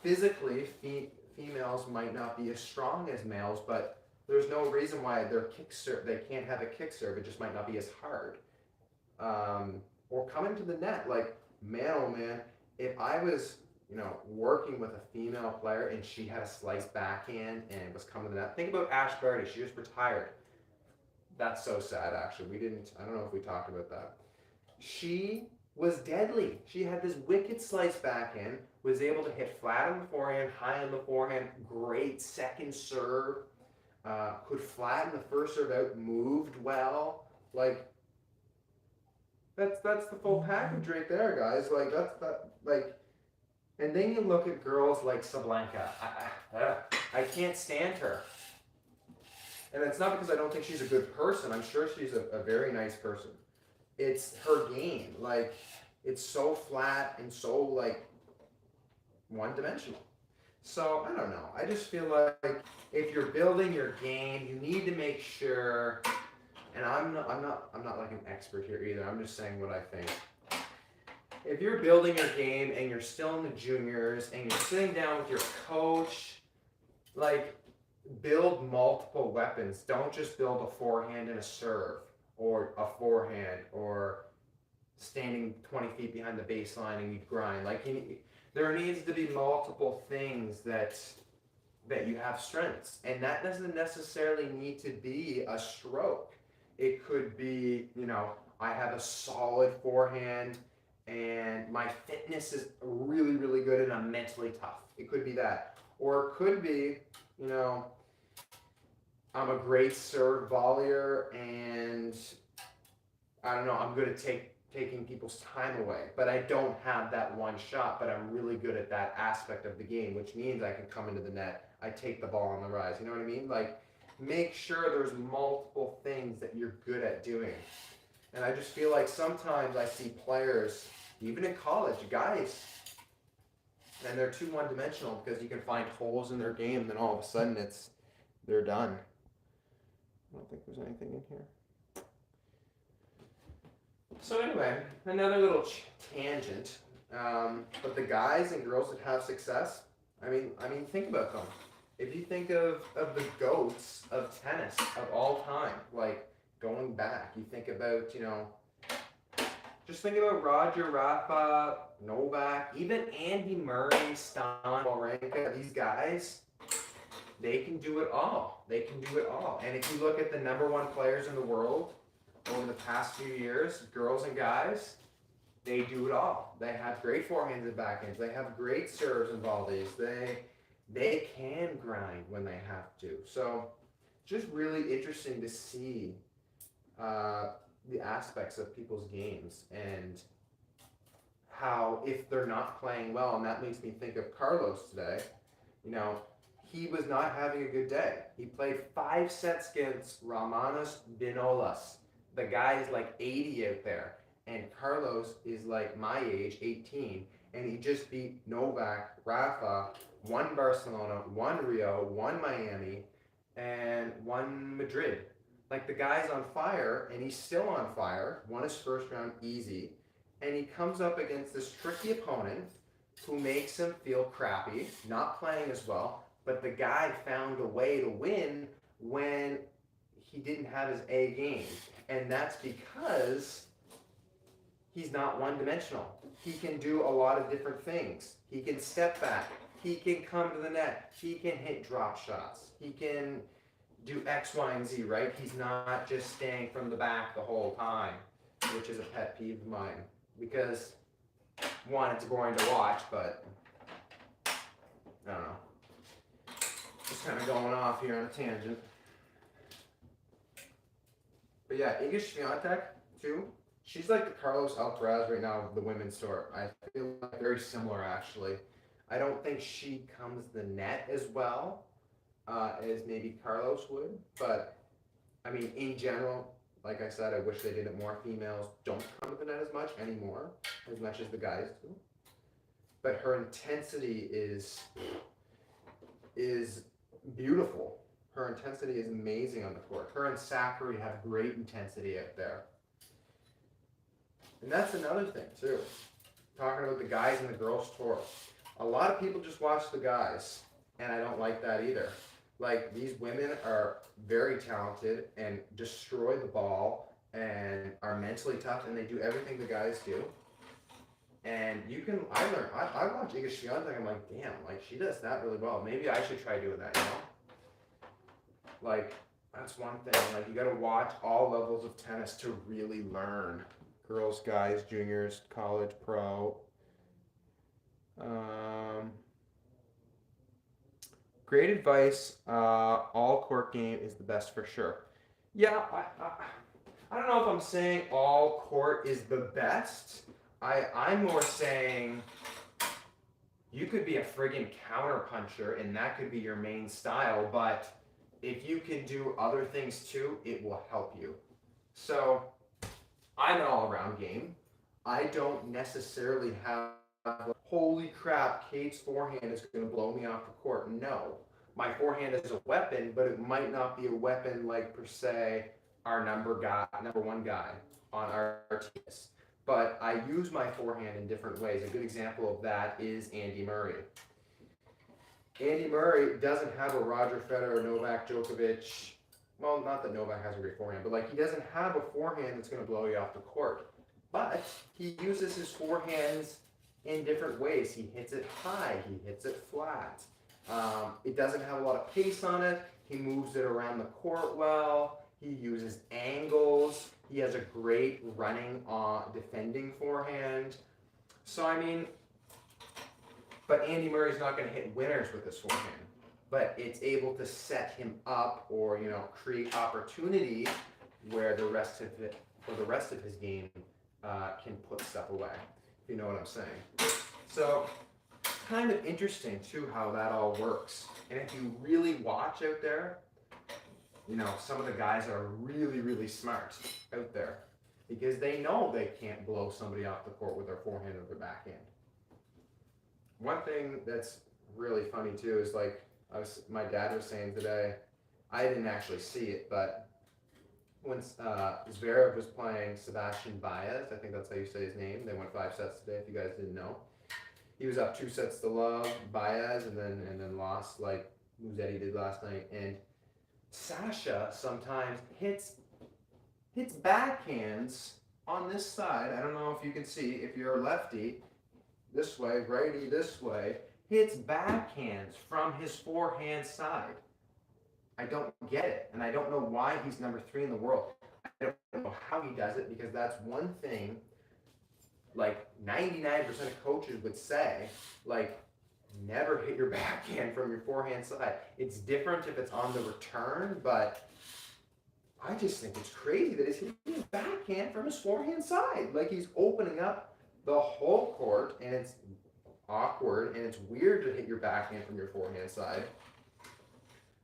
physically females might not be as strong as males, but there's no reason why their kick serve they can't have a kick serve. It just might not be as hard. Or coming to the net, like man, oh man, if I was working with a female player and she had a slice backhand and was coming to the net. Think about Ash Barty. She just retired. That's so sad. Actually, I don't know if we talked about that. She was deadly. She had this wicked slice backhand. Was able to hit flat on the forehand, high on the forehand. Great second serve. Could flatten the first serve out. Moved well. Like that's the full package right there, guys. Like that's that. Like, and then you look at girls like Sablenka. I can't stand her. And it's not because I don't think she's a good person. I'm sure she's a very nice person. It's her game. Like, it's so flat and so, like, one-dimensional. So, I don't know. I just feel like if you're building your game, you need to make sure, and I'm not like an expert here either. I'm just saying what I think. If you're building your game and you're still in the juniors and you're sitting down with your coach, like, build multiple weapons. Don't just build a forehand and a serve, or a forehand, or standing 20 feet behind the baseline and you grind. Like there needs to be multiple things that you have strengths, and that doesn't necessarily need to be a stroke. It could be, I have a solid forehand and my fitness is really, really good and I'm mentally tough. It could be that. Or it could be, I'm a great serve volleyer and I don't know, I'm good at taking people's time away, but I don't have that one shot, but I'm really good at that aspect of the game, which means I can come into the net, I take the ball on the rise, you know what I mean? Like, make sure there's multiple things that you're good at doing. And I just feel like sometimes I see players, even in college, guys, and they're too one-dimensional because you can find holes in their game, and then all of a sudden they're done. I don't think there's anything in here. So anyway, another little tangent. But the guys and girls that have success, I mean, think about them. If you think of the GOATs of tennis of all time, like going back, you think about, just think about Roger, Rafa, Novak, even Andy Murray, Stan, Wawrinka, these guys, they can do it all. They can do it all. And if you look at the number one players in the world over the past few years, girls and guys, they do it all. They have great forehands and backhands. They have great serves and volleys. They can grind when they have to. So just really interesting to see the aspects of people's games and how if they're not playing well, and that makes me think of Carlos today, he was not having a good day. He played 5 sets against Romanos Vinolas. The guy is like 80 out there, and Carlos is like my age, 18, and he just beat Novak, Rafa, won Barcelona, won Rio, won Miami, and won Madrid. Like, the guy's on fire, and he's still on fire, won his first round easy, and he comes up against this tricky opponent who makes him feel crappy, not playing as well, but the guy found a way to win when he didn't have his A game. And that's because he's not one-dimensional. He can do a lot of different things. He can step back. He can come to the net. He can hit drop shots. He can do X, Y, and Z, right? He's not just staying from the back the whole time, which is a pet peeve of mine. Because, one, it's boring to watch, but I don't know. Just kind of going off here on a tangent. But yeah, Iga Swiatek, too. She's like the Carlos Alcaraz right now of the women's tour. I feel like very similar, actually. I don't think she comes the net as well as maybe Carlos would. But, I mean, in general, like I said, I wish they did it more. Females don't come to the net as much anymore, as much as the guys do. But her intensity is beautiful. Her intensity is amazing on the court. Her and Zachary have great intensity out there. And that's another thing, too. Talking about the guys and the girls tour. A lot of people just watch the guys, and I don't like that either. Like, these women are very talented and destroy the ball and are mentally tough, and they do everything the guys do. And you can, I watch Iga Swiatek, I'm like, damn, like, she does that really well. Maybe I should try doing that, you know? Like, that's one thing. Like, you gotta watch all levels of tennis to really learn. Girls, guys, juniors, college, pro. Great advice. All court game is the best for sure. Yeah, I don't know if I'm saying all court is the best. I'm more saying you could be a friggin' counterpuncher and that could be your main style, but if you can do other things too, it will help you. So I'm an all-around game. I don't necessarily have, holy crap, Cade's forehand is going to blow me off the court. No. My forehand is a weapon, but it might not be a weapon like, per se, our number one guy on our team. But I use my forehand in different ways. A good example of that is Andy Murray. Andy Murray doesn't have a Roger Federer, Novak Djokovic. Well, not that Novak has a great forehand, but like he doesn't have a forehand that's going to blow you off the court. But he uses his forehands in different ways. He hits it high. He hits it flat. It doesn't have a lot of pace on it. He moves it around the court well. He uses angles. He has a great running defending forehand. So, I mean, but Andy Murray's not going to hit winners with his forehand. But it's able to set him up or, you know, create opportunity where the rest of his game can put stuff away, if you know what I'm saying. So, kind of interesting, too, how that all works. And if you really watch out there, you know, some of the guys are really, really smart out there because they know they can't blow somebody off the court with their forehand or their backhand. One thing that's really funny, too, is like my dad was saying today, I didn't actually see it, but when Zverev was playing Sebastian Baez, I think that's how you say his name, they went 5 sets today, if you guys didn't know. He was up 2-0 Baez, and then lost like Musetti did last night. And Sasha sometimes hits backhands on this side. I don't know if you can see, if you're a lefty, this way, righty this way, hits backhands from his forehand side. I don't get it, and I don't know why he's number 3 in the world. I don't know how he does it, because that's one thing, like 99% of coaches would say, like, never hit your backhand from your forehand side. It's different if it's on the return, but I just think it's crazy that he's hitting his backhand from his forehand side. Like, he's opening up the whole court, and it's awkward, and it's weird to hit your backhand from your forehand side.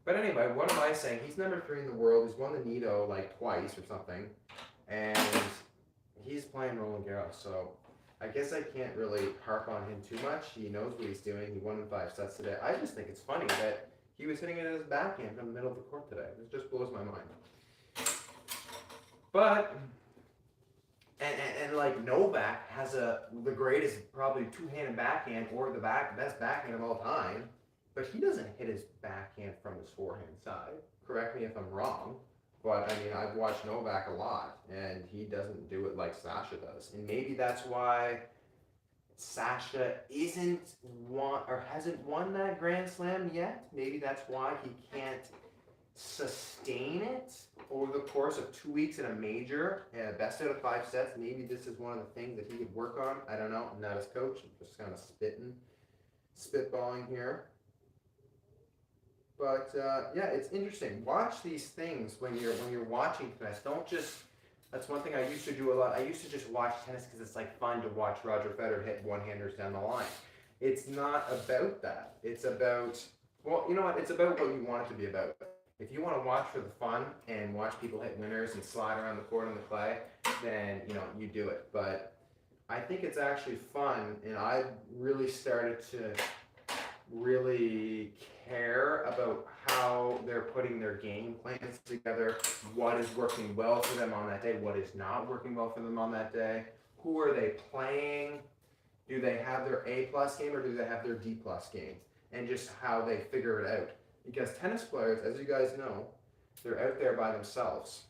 But anyway, what am I saying? He's number 3 in the world. He's won the Nito like twice or something, and he's playing Roland Garros, so I guess I can't really harp on him too much. He knows what he's doing. He won in 5 sets today. I just think it's funny that he was hitting it in his backhand from the middle of the court today. It just blows my mind. But, and like Novak has the greatest probably two-handed backhand or the best backhand of all time, but he doesn't hit his backhand from his forehand side. Correct me if I'm wrong. But, I mean, I've watched Novak a lot, and he doesn't do it like Sasha does. And maybe that's why Sasha hasn't won that Grand Slam yet. Maybe that's why he can't sustain it over the course of 2 weeks in a major, best out of 5 sets. Maybe this is one of the things that he could work on. I don't know. I'm not his coach. I'm just kind of spitballing here. But yeah, it's interesting. Watch these things when you're watching tennis. Don't just. That's one thing I used to do a lot. I used to just watch tennis because it's like fun to watch Roger Federer hit one-handers down the line. It's not about that. It's about, well, you know what? It's about what you want it to be about. If you want to watch for the fun and watch people hit winners and slide around the court on the clay, then you do it. But I think it's actually fun, and I really started to really care about how they're putting their game plans together, what is working well for them on that day, what is not working well for them on that day, who are they playing, do they have their A+ game or do they have their D+ game, and just how they figure it out. Because tennis players, as you guys know, they're out there by themselves.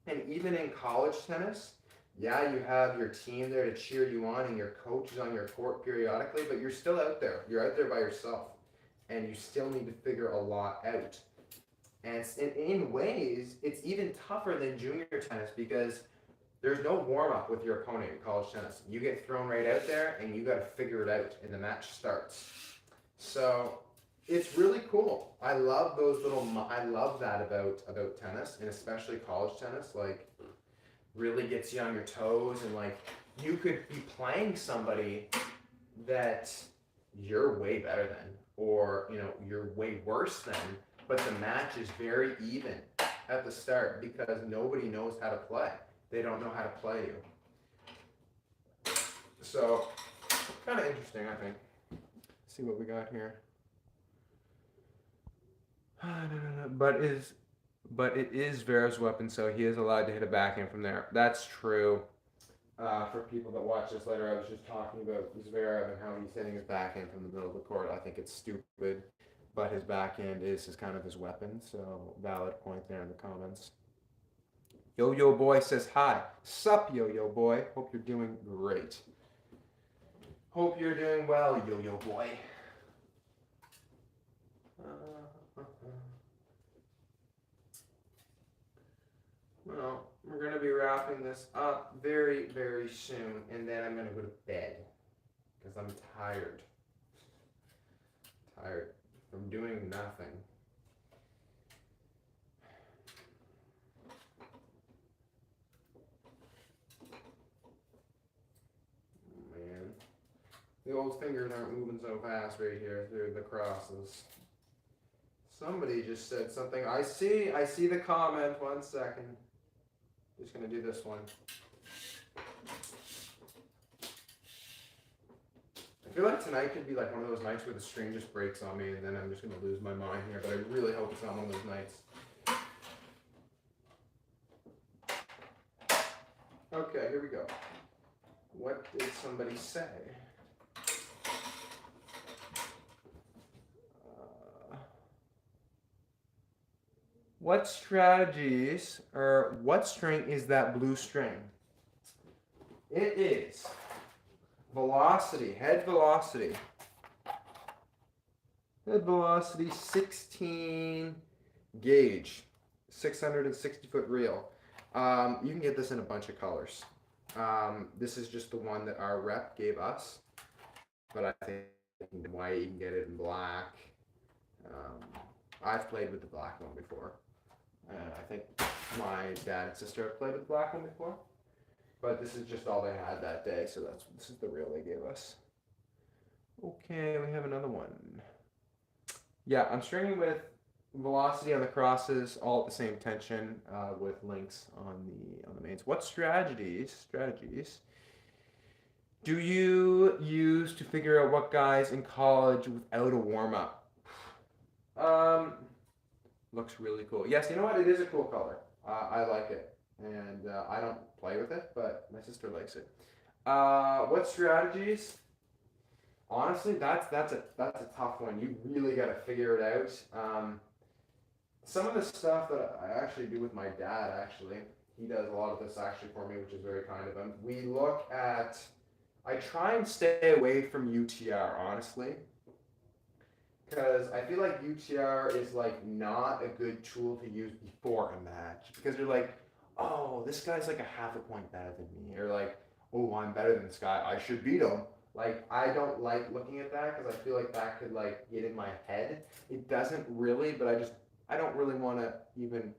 And even in college tennis, yeah, you have your team there to cheer you on and your coach is on your court periodically, but you're still out there. You're out there by yourself. And you still need to figure a lot out. And in ways, it's even tougher than junior tennis because there's no warm-up with your opponent in college tennis. You get thrown right out there and you got to figure it out and the match starts. So it's really cool. I love that about tennis, and especially college tennis. Like, really gets you on your toes, and like you could be playing somebody that you're way better than, or you're way worse than, but the match is very even at the start because nobody knows how to play. They don't know how to play you. So kind of interesting, I think. Let's see what we got here. But it is Zverev's weapon, so he is allowed to hit a backhand from there. That's true. For people that watch this later, I was just talking about Zverev and how he's hitting his backhand from the middle of the court. I think it's stupid, but his backhand is kind of his weapon, so valid point there in the comments. Yo-Yo Boy says hi. Sup, Yo-Yo Boy. Hope you're doing great. Hope you're doing well, Yo-Yo Boy. Well, we're going to be wrapping this up very, very soon, and then I'm going to go to bed because I'm tired. Tired from doing nothing. Man, the old fingers aren't moving so fast right here through the crosses. Somebody just said something. I see the comment. 1 second. Just going to do this one. I feel like tonight could be like one of those nights where the stream just breaks on me and then I'm just going to lose my mind here, but I really hope it's not one of those nights. Okay, here we go. What did somebody say? What strategies, or what string is that blue string? It is velocity, head velocity. Head velocity 16 gauge, 660 foot reel. You can get this in a bunch of colors. This is just the one that our rep gave us, but I think in white, you can get it in black. I've played with the black one before. I think my dad and sister have played with the black one before, but this is just all they had that day, so this is the reel they gave us. Okay, we have another one. Yeah, I'm stringing with velocity on the crosses, all at the same tension, with links on the mains. What strategies do you use to figure out what guys in college without a warm-up? Looks really cool. Yes, you know what? It is a cool color. I like it, and I don't play with it, but my sister likes it. What strategies? Honestly, that's a tough one. You really got to figure it out. Some of the stuff that I actually do with my dad, actually, he does a lot of this actually for me, which is very kind of him. We look at. I try and stay away from UTR, honestly. because I feel like UTR is like not a good tool to use before a match because you're like, oh, this guy's like a half a point better than me, or like, oh, I'm better than this guy, I should beat him. Like I don't like looking at that because I feel like that could like get in my head. It doesn't really, but I don't really want to even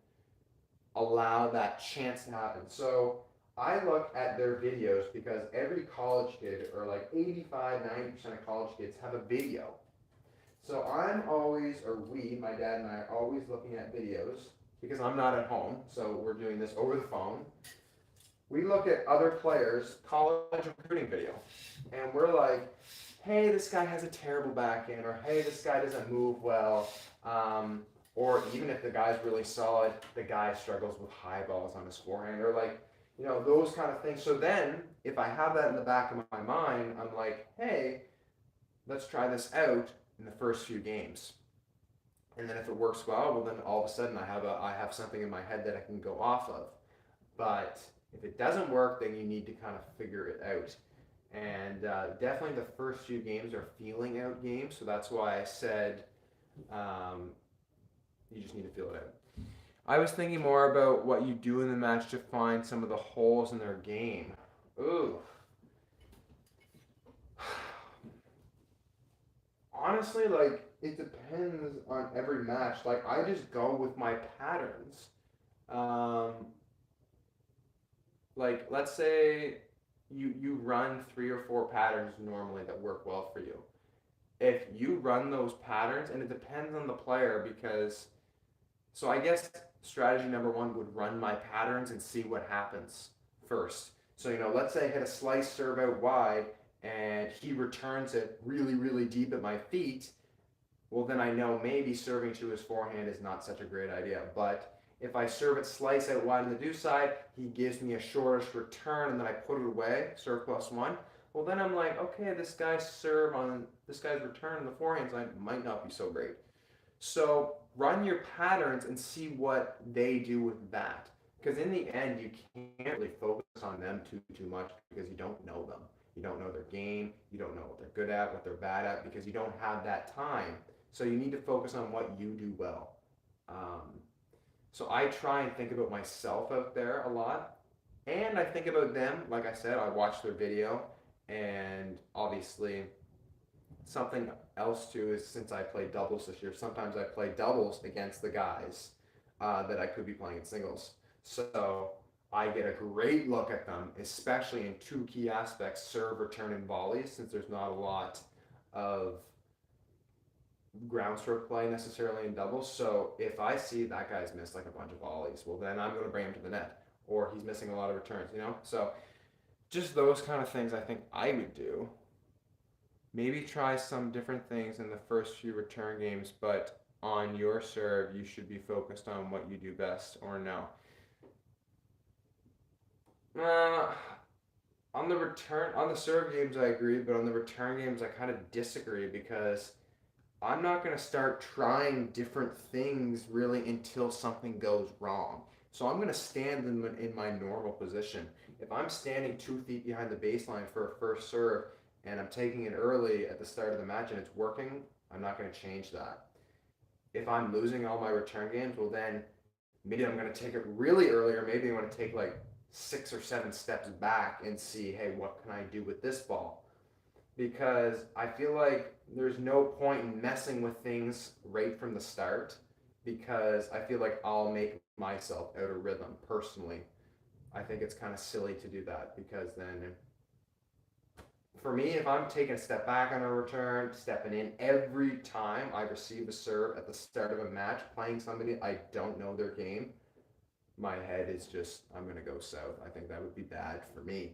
allow that chance to happen. So I look at their videos because every college kid, or like 85, 90% of college kids, have a video. So I'm always, or we, my dad and I, are always looking at videos because I'm not at home. So we're doing this over the phone. We look at other players' college recruiting video, and we're like, hey, this guy has a terrible backhand, or hey, this guy doesn't move well. Or even if the guy's really solid, the guy struggles with high balls on his forehand, or like, those kind of things. So then, if I have that in the back of my mind, I'm like, hey, let's try this out in the first few games. And then if it works well, then all of a sudden I have something in my head that I can go off of. But if it doesn't work, then you need to kind of figure it out. And definitely the first few games are feeling out games, so that's why I said you just need to feel it out. I was thinking more about what you do in the match to find some of the holes in their game. Ooh. Honestly, like, it depends on every match. Like, I just go with my patterns. Like, let's say you run 3 or 4 patterns normally that work well for you. If you run those patterns, and it depends on the player because, so I guess strategy number 1 would run my patterns and see what happens first. So, let's say I hit a slice serve out wide and he returns it really, really deep at my feet. Well, then I know maybe serving to his forehand is not such a great idea. But if I serve it slice out wide on the deuce side, he gives me a shortish return and then I put it away, serve +1. Well, then I'm like, okay, this guy's return on the forehand side might not be so great. So run your patterns and see what they do with that. Because in the end, you can't really focus on them too much because you don't know them. You don't know their game. You don't know what they're good at, what they're bad at, because you don't have that time. So you need to focus on what you do well. So I try and think about myself out there a lot. And I think about them. Like I said, I watch their video. And obviously, something else too is since I played doubles this year, sometimes I play doubles against the guys that I could be playing in singles. So I get a great look at them, especially in 2 key aspects, serve, return, and volleys, since there's not a lot of ground stroke play necessarily in doubles. So if I see that guy's missed like a bunch of volleys, well then I'm going to bring him to the net, or he's missing a lot of returns, So just those kind of things I think I would do. Maybe try some different things in the first few return games, but on your serve, you should be focused on what you do best, or no. On the serve games, I agree, but on the return games, I kind of disagree because I'm not going to start trying different things really until something goes wrong. So I'm going to stand in my normal position. If I'm standing 2 feet behind the baseline for a first serve and I'm taking it early at the start of the match and it's working, I'm not going to change that. If I'm losing all my return games, well then maybe I'm going to take it really early, or maybe I want to take like 6 or 7 steps back and see, hey, what can I do with this ball? Because I feel like there's no point in messing with things right from the start, because I feel like I'll make myself out of rhythm personally. I think it's kind of silly to do that, because then for me, if I'm taking a step back on a return, stepping in every time I receive a serve at the start of a match, playing somebody I don't know their game, my head is just, I'm going to go south. I think that would be bad for me.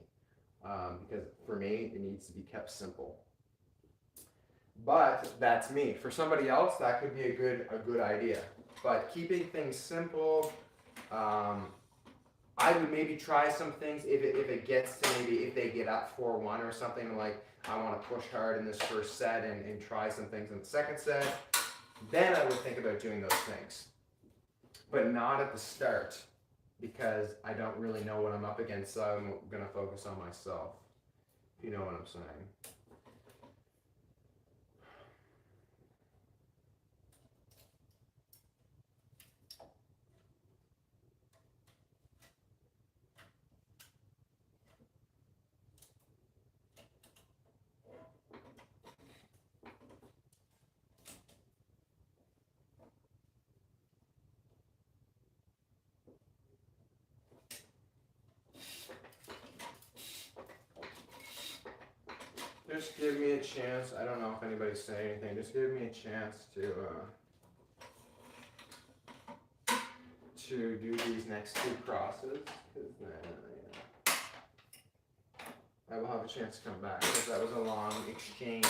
Because for me, it needs to be kept simple. But that's me. For somebody else, that could be a good idea. But keeping things simple, I would maybe try some things if it gets to maybe if they get up 4-1 or something, like I want to push hard in this first set and try some things in the second set. Then I would think about doing those things. But not at the start, because I don't really know what I'm up against, so I'm going to focus on myself, if you know what I'm saying. just give me a chance. I don't know if anybody's saying anything. Just give me a chance to do these next two crosses, because then I will have a chance to come back, because that was a long exchange.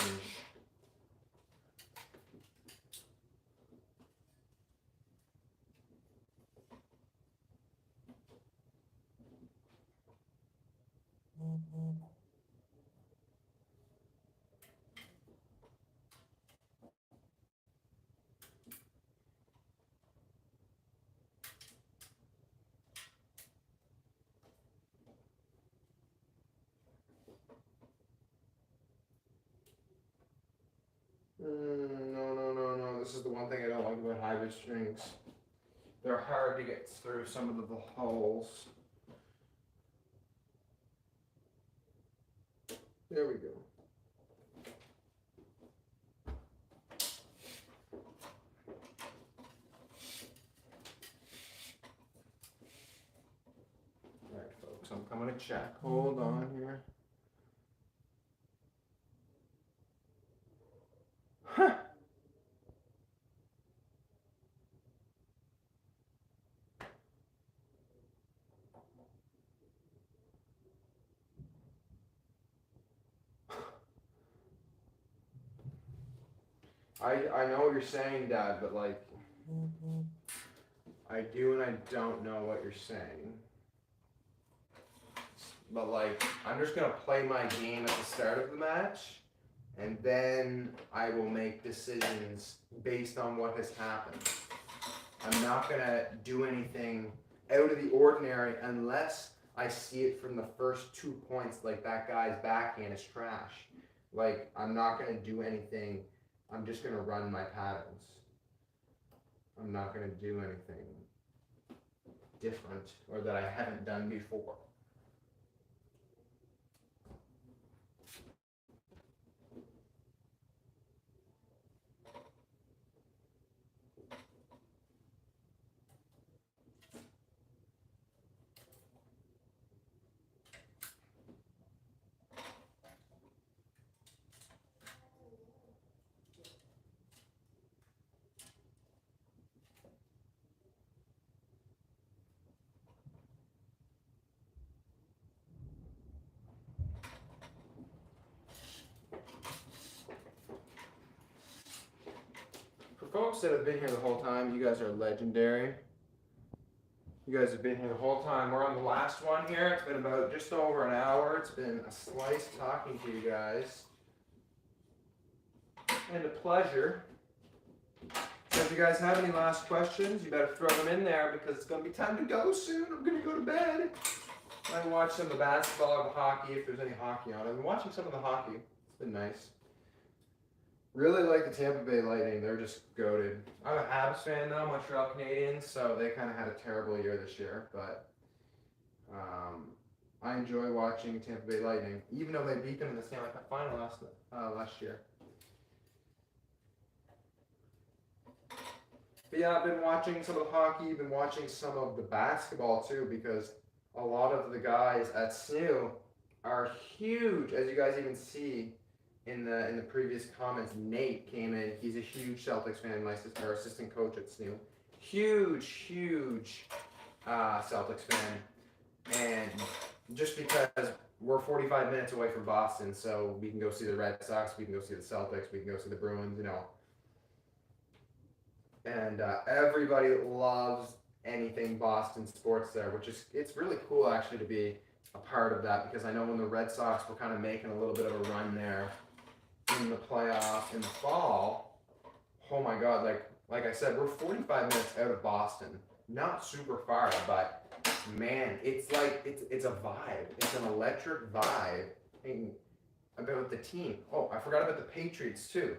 No. This is the one thing I don't like about hybrid strings. They're hard to get through some of the holes. There we go. All right, folks, I'm coming to check. Hold on here. Huh. I know what you're saying, Dad, but like, I do and I don't know what you're saying. But like, I'm just gonna play my game at the start of the match, and then I will make decisions based on what has happened. I'm not gonna do anything out of the ordinary unless I see it from the first 2 points, like that guy's backhand is trash. Like, I'm not gonna do anything. I'm just gonna run my patterns. I'm not gonna do anything different or that I haven't done before. Folks that have been here the whole time, you guys are legendary. You guys have been here the whole time. We're on the last one here. It's been about just over an hour. It's been a slice talking to you guys. And a pleasure. So if you guys have any last questions, you better throw them in there because it's going to be time to go soon. I'm going to go to bed. I might watch some of the basketball or the hockey if there's any hockey on. I've been watching some of the hockey. It's been nice. Really like the Tampa Bay Lightning. They're just goated. I'm a Habs fan though, Montreal Canadiens, so they kind of had a terrible year this year. But I enjoy watching Tampa Bay Lightning, even though they beat them in the Stanley Cup final last year. But yeah, I've been watching some of the hockey, been watching some of the basketball too, because a lot of the guys at SNU are huge, as you guys even see in the previous comments. Nate came in. He's a huge Celtics fan, my assistant coach at SNU. Huge Celtics fan. And just because we're 45 minutes away from Boston, so we can go see the Red Sox, we can go see the Celtics, we can go see the Bruins, you know. And everybody loves anything Boston sports there, which is, it's really cool actually to be a part of that, because I know when the Red Sox were kind of making a little bit of a run there in the playoffs in the fall, oh my God, like I said, we're 45 minutes out of Boston. Not super far, but man, it's like, it's a vibe. It's an electric vibe about the team. Oh, I forgot about the Patriots too.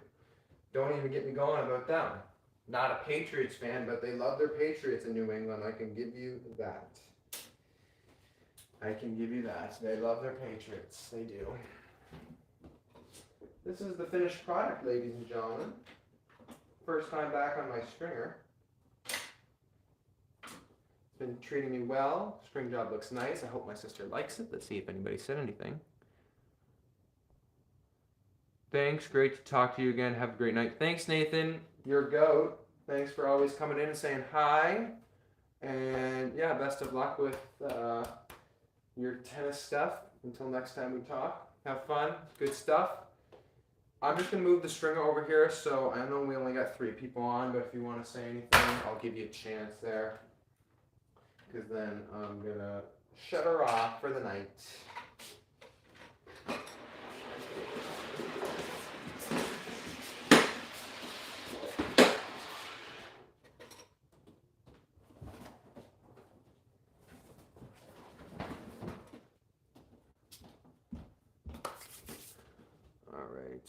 Don't even get me going about them. Not a Patriots fan, but they love their Patriots in New England. I can give you that. They love their Patriots. They do. This is the finished product, ladies and gentlemen. First time back on my stringer. It's been treating me well. String job looks nice. I hope my sister likes it. Let's see if anybody said anything. Thanks. Great to talk to you again. Have a great night. Thanks, Nathan. Your goat. Thanks for always coming in and saying hi. And yeah, best of luck with your tennis stuff. Until next time we talk. Have fun. Good stuff. I'm just going to move the stringer over here. So I know we only got 3 people on, but if you want to say anything, I'll give you a chance there. Because then I'm going to shut her off for the night.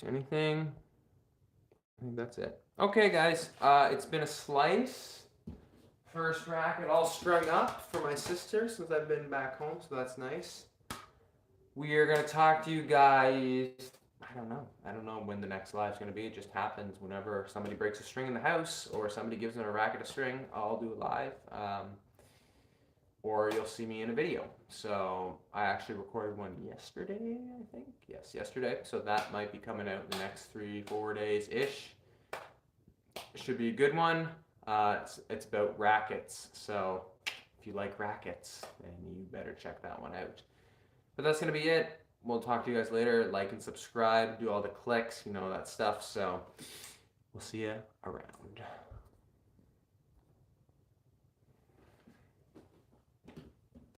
Anything? I think that's it. Okay, guys. It's been a slice. First racket all strung up for my sister since I've been back home, so that's nice. We are going to talk to you guys. I don't know when the next live is going to be. It just happens whenever somebody breaks a string in the house or somebody gives them a racket of string. I'll do a live. Or you'll see me in a video. So I actually recorded one yesterday, I think. Yes, yesterday. So that might be coming out in the next 3-4 days-ish. Should be a good one. It's about rackets. So if you like rackets, then you better check that one out. But that's going to be it. We'll talk to you guys later. Like and subscribe. Do all the clicks, you know, that stuff. So we'll see you around.